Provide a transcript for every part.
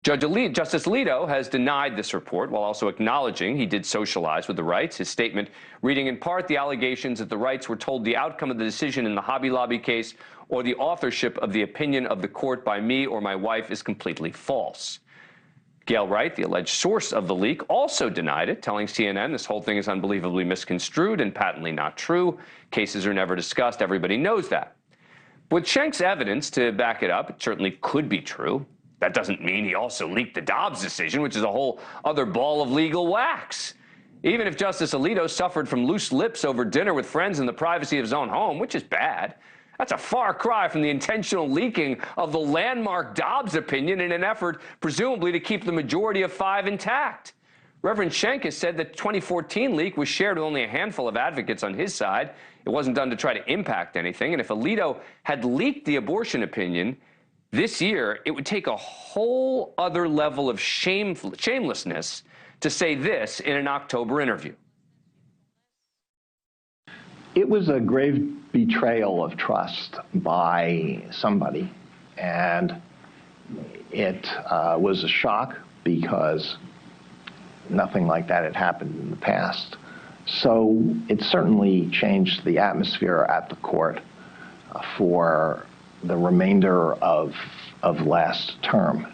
Justice Alito has denied this report while also acknowledging he did socialize with the Wrights. His statement reading in part the allegations that the Wrights were told the outcome of the decision in the Hobby Lobby case or the authorship of the opinion of the court by me or my wife is completely false. Gail Wright, the alleged source of the leak, also denied it, telling CNN this whole thing is unbelievably misconstrued and patently not true. Cases are never discussed. Everybody knows that. With Schenk's evidence to back it up, it certainly could be true. That doesn't mean he also leaked the Dobbs decision, which is a whole other ball of legal wax. Even if Justice Alito suffered from loose lips over dinner with friends in the privacy of his own home, which is bad, that's a far cry from the intentional leaking of the landmark Dobbs opinion in an effort, presumably, to keep the majority of 5 intact. Reverend Schenk has said the 2014 leak was shared with only a handful of advocates on his side. It wasn't done to try to impact anything. And if Alito had leaked the abortion opinion this year, it would take a whole other level of shamelessness to say this in an October interview. It was a grave betrayal of trust by somebody, and it was a shock because nothing like that had happened in the past. So it certainly changed the atmosphere at the court for the remainder of last term.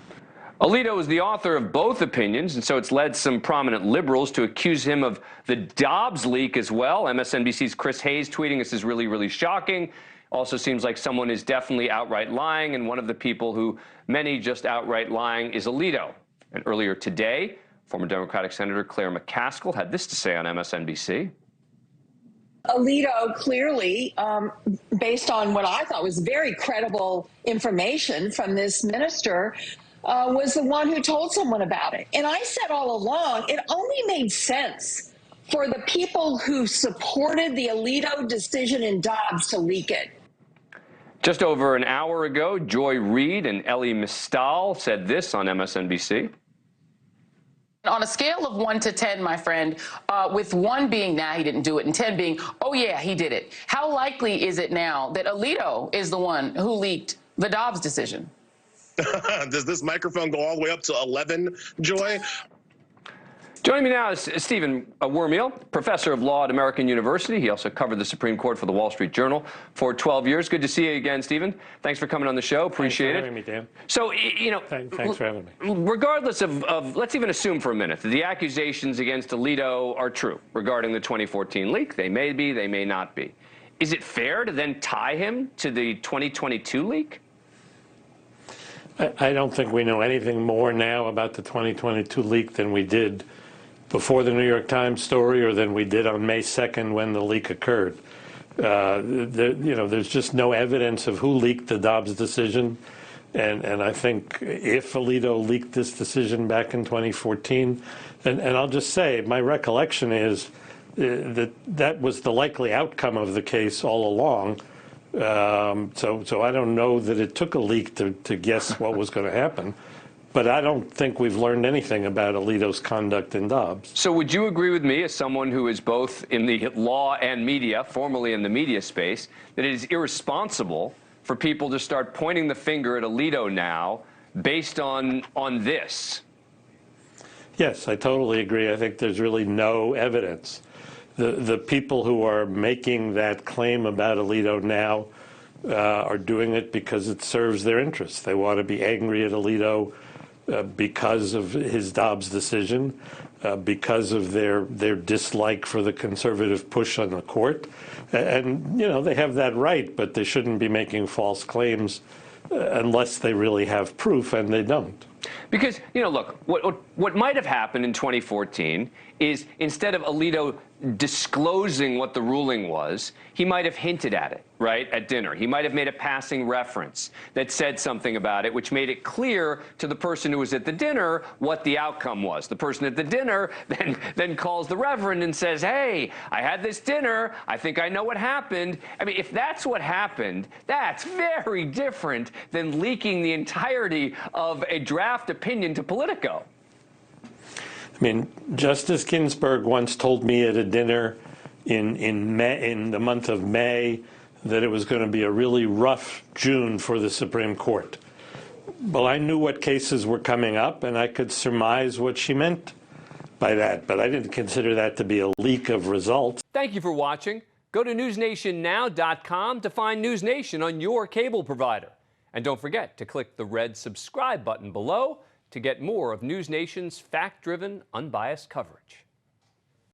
Alito is the author of both opinions, and so it's led some prominent liberals to accuse him of the Dobbs leak as well. MSNBC's Chris Hayes tweeting, this is really, really shocking. Also seems like someone is definitely outright lying, and one of the people who many just outright lying is Alito. And earlier today, former Democratic Senator Claire McCaskill had this to say on MSNBC. Alito clearly, based on what I thought was very credible information from this minister, was the one who told someone about it. And I said all along, it only made sense for the people who supported the Alito decision in Dobbs to leak it. Just over an hour ago, Joy Reid and Elie Mystal said this on MSNBC. On a scale of 1 to 10, my friend, with 1 being, nah, he didn't do it, and 10 being, oh, yeah, he did it, how likely is it now that Alito is the one who leaked the Dobbs decision? Does this microphone go all the way up to 11, Joy? Joining me now is Stephen Wermiel, professor of law at American University. He also covered the Supreme Court for the Wall Street Journal for 12 years. Good to see you again, Stephen. Thanks for coming on the show. Appreciate it. Thanks for having me, Dan. So, you know, thanks for having me. Regardless of, let's even assume for a minute that the accusations against Alito are true regarding the 2014 leak. They may be, they may not be. Is it fair to then tie him to the 2022 leak? I don't think we know anything more now about the 2022 leak than we did before the New York Times story or than we did on May 2nd when the leak occurred. There's just no evidence of who leaked the Dobbs decision. And I think if Alito leaked this decision back in 2014, and I'll just say, my recollection is that was the likely outcome of the case all along. So I don't know that it took a leak to guess what was going to happen. But I don't think we've learned anything about Alito's conduct in Dobbs. So would you agree with me, as someone who is both in the law and media, formerly in the media space, that it is irresponsible for people to start pointing the finger at Alito now based on this? Yes, I totally agree. I think there's really no evidence. The people who are making that claim about Alito now are doing it because it serves their interests. They want to be angry at Alito because of his Dobbs decision, because of their dislike for the conservative push on the court. And, you know, they have that right, but they shouldn't be making false claims unless they really have proof, and they don't. Because, you know, look, what might have happened in 2014 is instead of Alito disclosing what the ruling was, he might have hinted at it, right, at dinner. He might have made a passing reference that said something about it, which made it clear to the person who was at the dinner what the outcome was. The person at the dinner then calls the reverend and says, hey, I had this dinner. I think I know what happened. I mean, if that's what happened, that's very different than leaking the entirety of a draft opinion to Politico. I mean, Justice Ginsburg once told me at a dinner in the month of May that it was going to be a really rough June for the Supreme Court. Well, I knew what cases were coming up, and I could surmise what she meant by that, but I didn't consider that to be a leak of results. Thank you for watching. Go to newsnationnow.com to find NewsNation on your cable provider. And don't forget to click the red subscribe button below to get more of NewsNation's fact-driven, unbiased coverage.